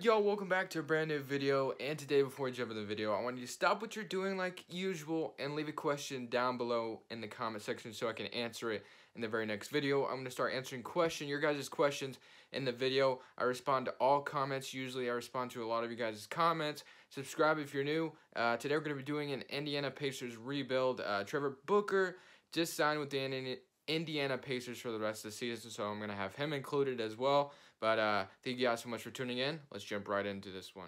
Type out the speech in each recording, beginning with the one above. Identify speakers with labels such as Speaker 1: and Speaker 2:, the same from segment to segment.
Speaker 1: good, y'all? Welcome back to a brand new video. And today, before we jump in the video, I want you to stop what you're doing like usual and leave a question down below in the comment section so I can answer it in the very next video. I'm going to start answering your guys' questions in the video. I respond to all comments. Usually I respond to a lot of you guys' comments. Subscribe if you're new. Today we're going to be doing an Indiana Pacers rebuild. Trevor Booker just signed with the Indiana Pacers for the rest of the season, so I'm going to have him included as well. But thank you guys so much for tuning in. Let's jump right into this one.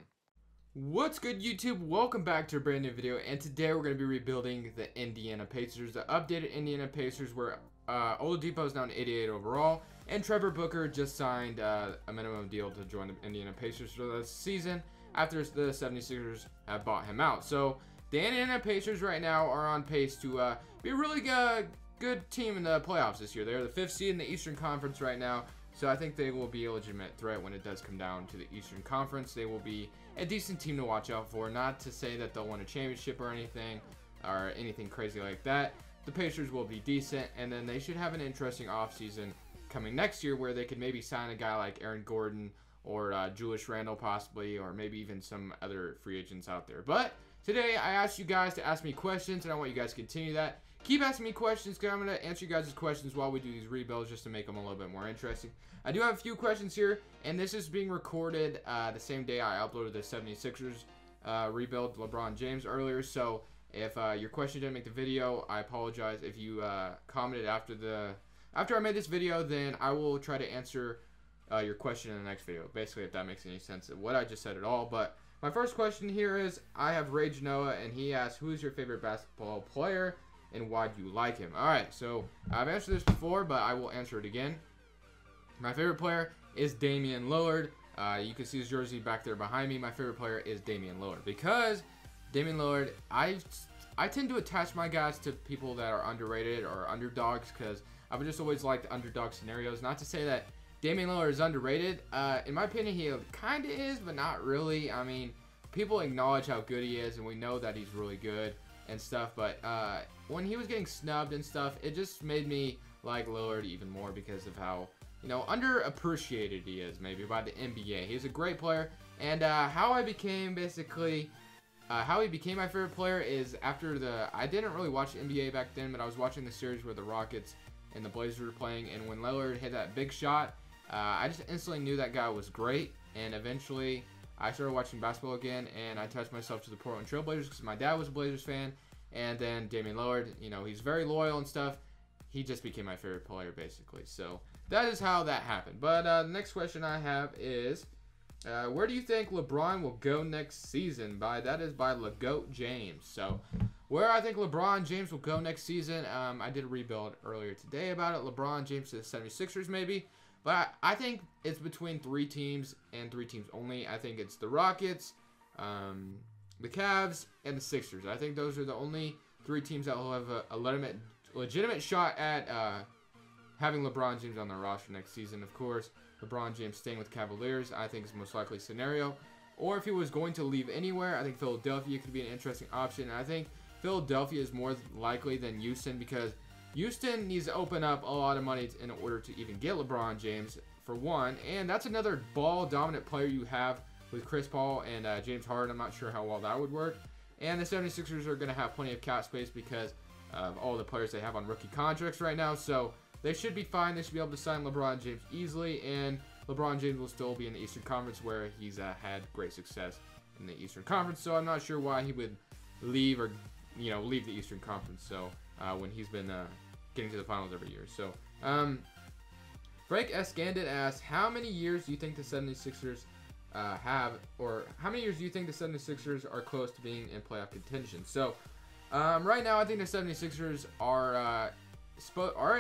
Speaker 1: What's good, YouTube? Welcome back to a brand new video, and today we're going to be rebuilding the Indiana Pacers. The updated Indiana Pacers where Oladipo is now an 88 overall, and Trevor Booker just signed a minimum deal to join the Indiana Pacers for the season after the 76ers have bought him out. So the Indiana Pacers right now are on pace to be a really good team in the playoffs this year. They're the 5th seed in the Eastern Conference right now, so I think they will be a legitimate threat when it does come down to the Eastern Conference. They will be a decent team to watch out for. Not to say that they'll win a championship or anything crazy like that. The Pacers will be decent, and then they should have an interesting offseason coming next year where they could maybe sign a guy like Aaron Gordon or Julius Randle possibly, or maybe even some other free agents out there. But today I asked you guys to ask me questions, and I want you guys to continue that. Keep asking me questions because I'm going to answer you guys' questions while we do these rebuilds just to make them a little bit more interesting. I do have a few questions here, and this is being recorded the same day I uploaded the 76ers rebuild LeBron James earlier. So if your question didn't make the video, I apologize. If you commented after I made this video, then I will try to answer your question in the next video. Basically, if that makes any sense of what I just said at all. But my first question here is, I have Rage Noah, and he asked, who is your favorite basketball player and why do you like him? Alright, so I've answered this before, but I will answer it again. My favorite player is Damian Lillard. You can see his jersey back there behind me. My favorite player is Damian Lillard because Damian Lillard, I tend to attach my guys to people that are underrated or underdogs because I've just always liked underdog scenarios. Not to say that Damian Lillard is underrated. In my opinion, he kind of is, but not really. I mean, people acknowledge how good he is, and we know that he's really good and stuff, but when he was getting snubbed and stuff, it just made me like Lillard even more because of how, you know, underappreciated he is maybe by the NBA. He's a great player, and how he became my favorite player is after I didn't really watch the NBA back then, but I was watching the series where the Rockets and the Blazers were playing, and when Lillard hit that big shot, I just instantly knew that guy was great, and eventually I started watching basketball again, and I attached myself to the Portland Trail Blazers because my dad was a Blazers fan. And then Damian Lillard, you know, he's very loyal and stuff. He just became my favorite player, basically. So that is how that happened. But the next question I have is, where do you think LeBron will go next season? That is by LeGoat James. So where I think LeBron James will go next season, I did a rebuild earlier today about it. LeBron James to the 76ers maybe. But I think it's between 3 teams and 3 teams only. I think it's the Rockets, the Cavs, and the Sixers. I think those are the only 3 teams that will have a legitimate shot at having LeBron James on their roster next season. Of course, LeBron James staying with Cavaliers, I think is the most likely scenario. Or if he was going to leave anywhere, I think Philadelphia could be an interesting option. And I think Philadelphia is more likely than Houston because Houston needs to open up a lot of money in order to even get LeBron James, for one. And that's another ball-dominant player you have with Chris Paul and James Harden. I'm not sure how well that would work. And the 76ers are going to have plenty of cap space because of all the players they have on rookie contracts right now. So they should be fine. They should be able to sign LeBron James easily. And LeBron James will still be in the Eastern Conference where he's had great success in the Eastern Conference. So I'm not sure why he would leave or, you know, leave the Eastern Conference. So when he's been getting to the finals every year. So Frank S. Gandit asks, how many years do you think the 76ers have, or how many years do you think the 76ers are close to being in playoff contention? So right now I think the 76ers are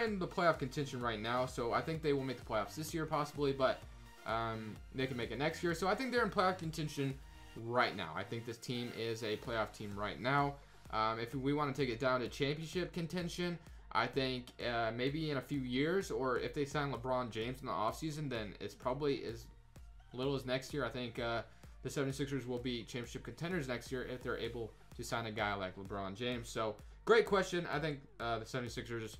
Speaker 1: in the playoff contention right now. So I think they will make the playoffs this year possibly, but they can make it next year. So I think they're in playoff contention right now. I think this team is a playoff team right now. If we want to take it down to championship contention, I think maybe in a few years, or if they sign LeBron James in the offseason, then it's probably as little as next year. I think the 76ers will be championship contenders next year if they're able to sign a guy like LeBron James. So great question. I think the 76ers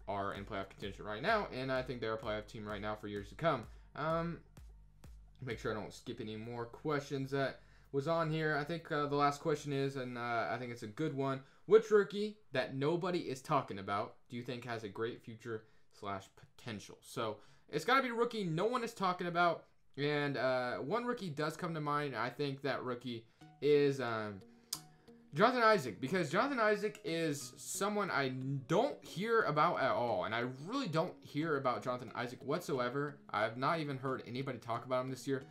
Speaker 1: are in playoff contention right now, and I think they're a playoff team right now for years to come. Make sure I don't skip any more questions that was on here. I think the last question is, and I think it's a good one. Which rookie that nobody is talking about do you think has a great future / potential? So it's got to be a rookie no one is talking about. And one rookie does come to mind. I think that rookie is Jonathan Isaac, because Jonathan Isaac is someone I don't hear about at all, and I really don't hear about Jonathan Isaac whatsoever. I've not even heard anybody talk about him this year.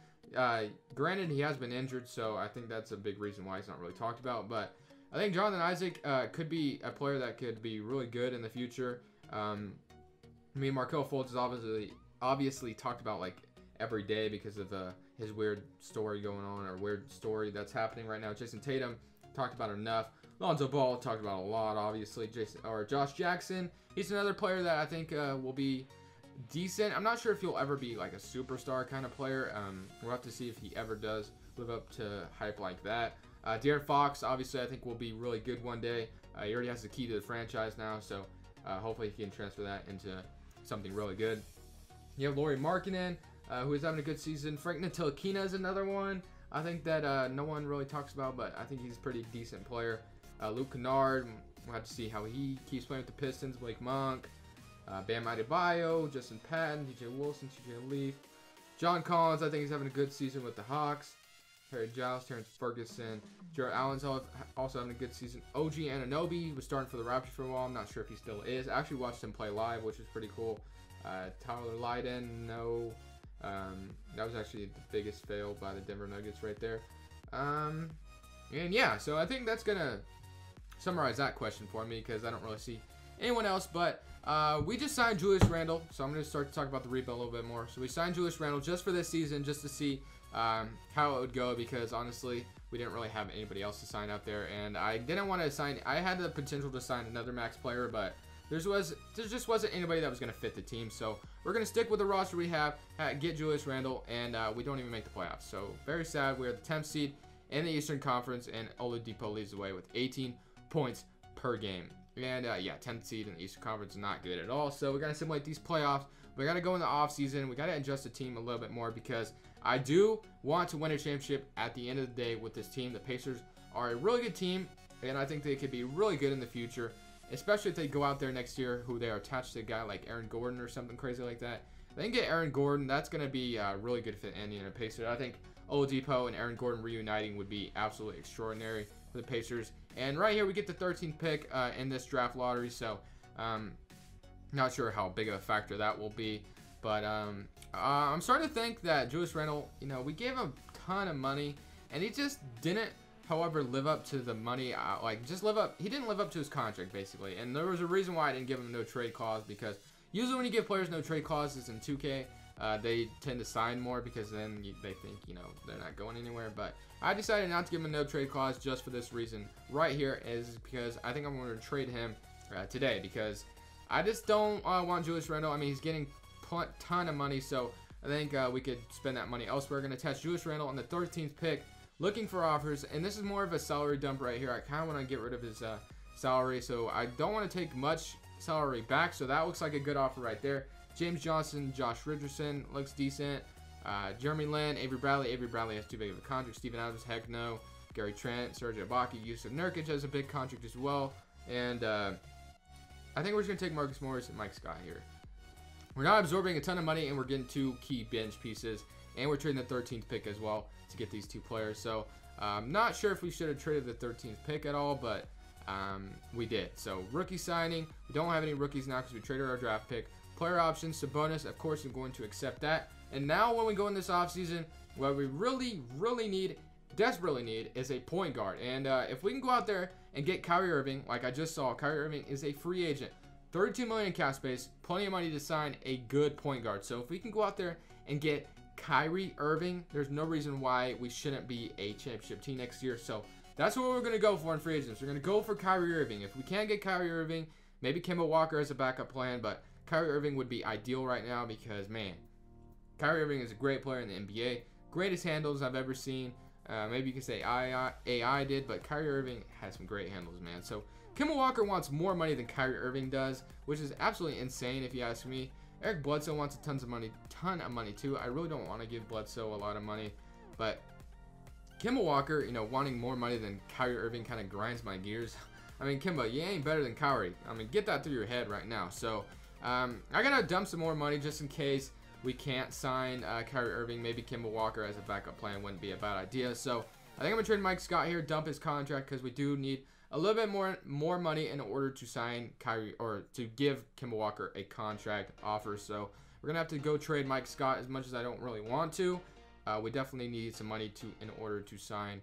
Speaker 1: Granted, he has been injured, so I think that's a big reason why he's not really talked about, but I think Jonathan Isaac could be a player that could be really good in the future. Markelle Fultz is obviously talked about like every day because of his weird story going on, or weird story that's happening right now. Jason Tatum talked about enough. Lonzo Ball talked about a lot, obviously. Josh Jackson, he's another player that I think will be decent. I'm not sure if he'll ever be like a superstar kind of player. We'll have to see if he ever does live up to hype like that. De'Aaron Fox, obviously, I think will be really good one day. He already has the key to the franchise now, so hopefully he can transfer that into something really good. You have Lauri Markkanen, who is having a good season. Frank Ntilikina is another one I think that no one really talks about, but I think he's a pretty decent player. Luke Kennard, we'll have to see how he keeps playing with the Pistons. Blake Monk, Bam Adebayo, Justin Patton, DJ Wilson, TJ Leaf. John Collins, I think he's having a good season with the Hawks. Harry Giles, Terrence Ferguson. Jarrett Allen's also having a good season. OG Anunoby was starting for the Raptors for a while. I'm not sure if he still is. I actually watched him play live, which was pretty cool. Tyler Lydon, no. That was actually the biggest fail by the Denver Nuggets right there. And yeah, so I think that's going to summarize that question for me, because I don't really see anyone else. But we just signed Julius Randle, so I'm going to start to talk about the rebuild a little bit more. So we signed Julius Randle just for this season, just to see how it would go, because honestly, we didn't really have anybody else to sign out there, and I didn't want to sign. I had the potential to sign another max player, but there just wasn't anybody that was going to fit the team. So we're going to stick with the roster we have, get Julius Randle, and we don't even make the playoffs. So very sad. We're the 10th seed in the Eastern Conference, and Oladipo leads the way with 18 points per game. And yeah, 10th seed in the Eastern Conference is not good at all. So we got to simulate these playoffs. We got to go in the offseason. We got to adjust the team a little bit more, because I do want to win a championship at the end of the day with this team. The Pacers are a really good team, and I think they could be really good in the future, especially if they go out there next year who they are attached to a guy like Aaron Gordon or something crazy like that. If they can get Aaron Gordon, that's going to be really good for the Indiana Pacers. I think Oladipo and Aaron Gordon reuniting would be absolutely extraordinary for the Pacers. And right here we get the 13th pick in this draft lottery, so not sure how big of a factor that will be. But I'm starting to think that Julius Randle, we gave him a ton of money, and he just didn't, however, live up to the money. He didn't live up to his contract, basically. And there was a reason why I didn't give him no trade clause, because usually when you give players no trade clauses in 2K, they tend to sign more, because then they think, they're not going anywhere. But I decided not to give him a no trade clause just for this reason right here, is because I think I'm going to trade him today, because I just don't want Julius Randle. I mean, he's getting a ton of money, so I think we could spend that money elsewhere. We're going to attach Julius Randle on the 13th pick, looking for offers, and this is more of a salary dump right here. I kind of want to get rid of his salary, so I don't want to take much salary back, so that looks like a good offer right there. James Johnson, Josh Richardson looks decent. Jeremy Lin, Avery Bradley. Avery Bradley has too big of a contract. Steven Adams, heck no. Gary Trent, Serge Ibaka, Yusuf Nurkic has a big contract as well. And I think we're just going to take Marcus Morris and Mike Scott here. We're not absorbing a ton of money, and we're getting 2 key bench pieces. And we're trading the 13th pick as well to get these 2 players. So I'm not sure if we should have traded the 13th pick at all, but we did. So rookie signing. We don't have any rookies now because we traded our draft pick. Player options, Sabonis, of course, I'm going to accept that. And now when we go in this offseason, what we really need, desperately need, is a point guard. And if we can go out there and get Kyrie Irving, like I just saw, Kyrie Irving is a free agent. $32 million in cap space, plenty of money to sign a good point guard. So if we can go out there and get Kyrie Irving, there's no reason why we shouldn't be a championship team next year. So that's what we're going to go for in free agents. We're going to go for Kyrie Irving. If we can't get Kyrie Irving, maybe Kemba Walker as a backup plan, but Kyrie Irving would be ideal right now, because, man, Kyrie Irving is a great player in the NBA. Greatest handles I've ever seen. Maybe you could say AI did, but Kyrie Irving has some great handles, man. So Kemba Walker wants more money than Kyrie Irving does, which is absolutely insane if you ask me. Eric Bledsoe wants ton of money too. I really don't want to give Bledsoe a lot of money, but Kemba Walker, you know, wanting more money than Kyrie Irving kind of grinds my gears. I mean, Kemba, you ain't better than Kyrie. I mean, get that through your head right now. So, I gotta dump some more money just in case we can't sign Kyrie Irving. Maybe Kemba Walker as a backup plan wouldn't be a bad idea. So, I think I'm gonna trade Mike Scott here, dump his contract because we do need a little bit more money in order to sign Kyrie or to give Kemba Walker a contract offer. So, we're gonna have to go trade Mike Scott as much as I don't really want to. We definitely need some money in order to sign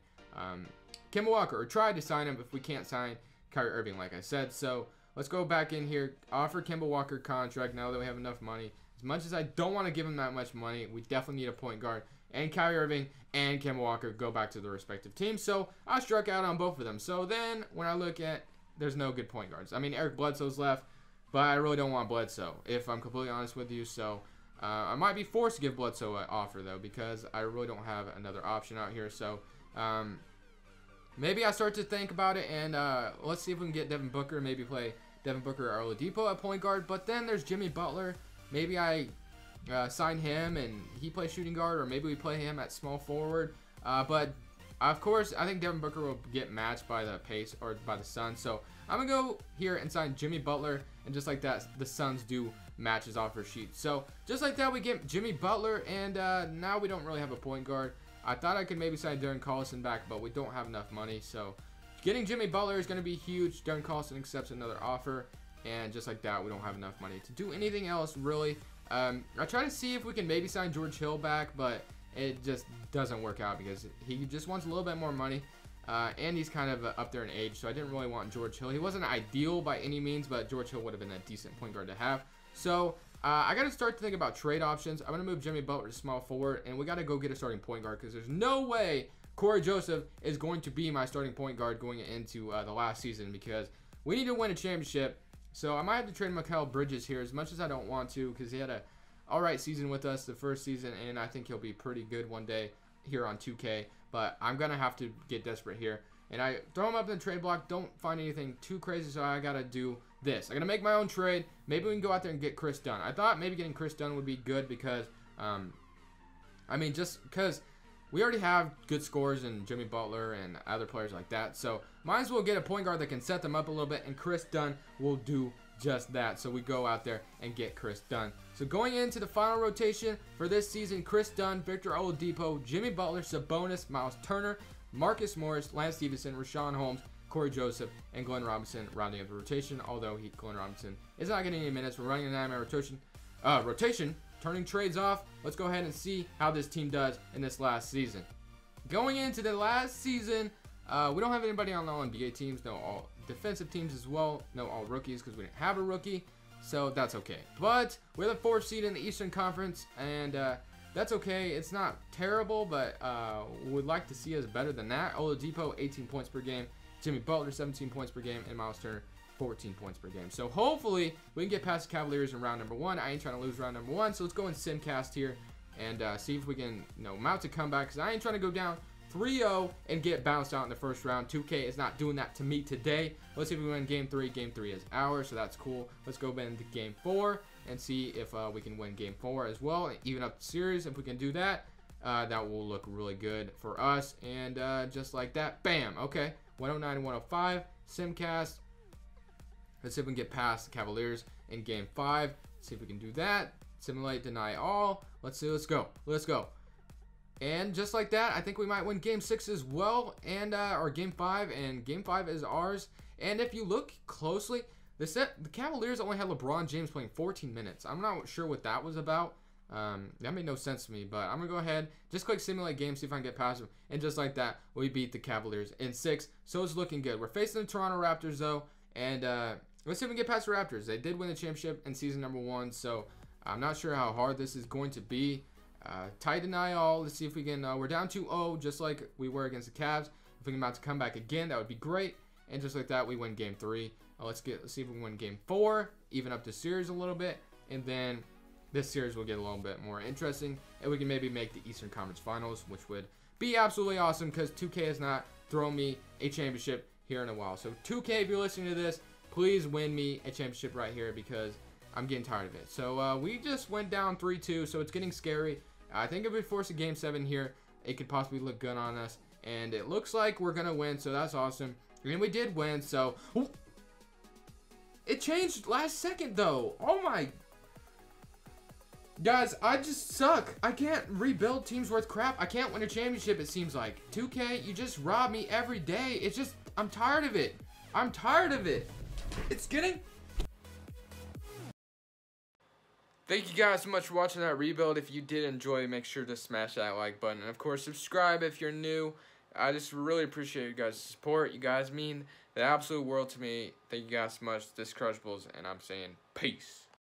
Speaker 1: Kemba Walker, or try to sign him if we can't sign Kyrie Irving, like I said. So let's go back in here, offer Kemba Walker contract now that we have enough money. As much as I don't want to give him that much money, we definitely need a point guard. And Kyrie Irving and Kemba Walker go back to their respective teams. So I struck out on both of them. So then when I look at, there's no good point guards. I mean, Eric Bledsoe's left, but I really don't want Bledsoe, if I'm completely honest with you. So I might be forced to give Bledsoe an offer, though, because I really don't have another option out here. So maybe I start to think about it, and let's see if we can get Devin Booker, maybe play Devin Booker or Oladipo at point guard. But then there's Jimmy Butler. Maybe I sign him and he plays shooting guard, or maybe we play him at small forward. But of course, I think Devin Booker will get matched by the Pace or by the Suns. So I'm gonna go here and sign Jimmy Butler, and just like that, the Suns do match his offer sheet. So just like that, we get Jimmy Butler, and now we don't really have a point guard. I thought I could maybe sign Darren Collison back, but we don't have enough money. So getting Jimmy Butler is going to be huge. Darren Collison accepts another offer, and just like that, we don't have enough money to do anything else, really. I try to see if we can maybe sign George Hill back, but it just doesn't work out because he just wants a little bit more money. And he's kind of up there in age, so I didn't really want George Hill. He wasn't ideal by any means, but George Hill would have been a decent point guard to have. So I got to start to think about trade options. I'm going to move Jimmy Butler to small forward, and we got to go get a starting point guard because there's no way Corey Joseph is going to be my starting point guard going into the last season, because we need to win a championship. So I might have to trade Mikal Bridges here, as much as I don't want to, because he had a alright season with us the first season, and I think he'll be pretty good one day here on 2K. But I'm going to have to get desperate here. And I throw him up in the trade block. Don't find anything too crazy, so I got to do this. I'm going to make my own trade. Maybe we can go out there and get Chris Dunn. I thought maybe getting Chris Dunn would be good because, I mean, just because we already have good scores in Jimmy Butler and other players like that. So might as well get a point guard that can set them up a little bit, and Chris Dunn will do just that. So we go out there and get Chris Dunn. So going into the final rotation for this season, Chris Dunn, Victor Oladipo, Jimmy Butler, Sabonis, Miles Turner, Marcus Morris, Lance Stevenson, Rashawn Holmes, Corey Joseph, and Glenn Robinson rounding up the rotation. Although Glenn Robinson is not getting any minutes. We're running a 9-man rotation. Turning trades off. Let's go ahead and see how this team does in this last season. Going into the last season, we don't have anybody on the All-NBA teams. No all defensive teams as well. No all rookies because we didn't have a rookie. So that's okay. But we're the 4th seed in the Eastern Conference, and that's okay. It's not terrible, but would like to see us better than that. Oladipo, 18 points per game. Jimmy Butler, 17 points per game. And Miles Turner, 14 points per game. So hopefully we can get past the Cavaliers in round number 1. I ain't trying to lose round number 1. So let's go in Simcast here and see if we can, mount a comeback. Because I ain't trying to go down 3-0 and get bounced out in the first round. 2K is not doing that to me today. Let's see if we win game 3. Game 3 is ours, so that's cool. Let's go into game 4 and see if we can win game 4 as well, and even up the series. If we can do that, that will look really good for us. And just like that, bam. Okay, 109 and 105. Simcast. Let's see if we can get past the Cavaliers in game 5. See if we can do that. Simulate, deny all. Let's see. Let's go. Let's go. And just like that, I think we might win game 6 as well, and or game 5, and game 5 is ours. And if you look closely, the Cavaliers only had LeBron James playing 14 minutes. I'm not sure what that was about. That made no sense to me, but I'm gonna go ahead, just click simulate game, see if I can get past them, and just like that, we beat the Cavaliers in 6. So it's looking good. We're facing the Toronto Raptors though, and let's see if we can get past the Raptors. They did win the championship in season number 1, so I'm not sure how hard this is going to be. Tie deny all. Let's see if we can. We're down 2-0, just like we were against the Cavs. If we can about to come back again, that would be great. And just like that, we win game 3. Let's see if we can win game 4, even up the series a little bit, and then this series will get a little bit more interesting, and we can maybe make the Eastern Conference Finals, which would be absolutely awesome because 2K has not thrown me a championship here in a while. So 2K, if you're listening to this, please win me a championship right here because I'm getting tired of it. So we just went down 3-2, so it's getting scary. I think if we force a game 7 here, it could possibly look good on us. And it looks like we're going to win, so that's awesome. And we did win, so... Ooh. It changed last second, though. Oh, my... Guys, I just suck. I can't rebuild teams worth crap. I can't win a championship, it seems like. 2K, you just rob me every day. It's just... I'm tired of it. I'm tired of it. It's getting... Thank you guys so much for watching that rebuild. If you did enjoy, make sure to smash that like button. And, of course, subscribe if you're new. I just really appreciate you guys' support. You guys mean the absolute world to me. Thank you guys so much. This is Crushables, and I'm saying peace.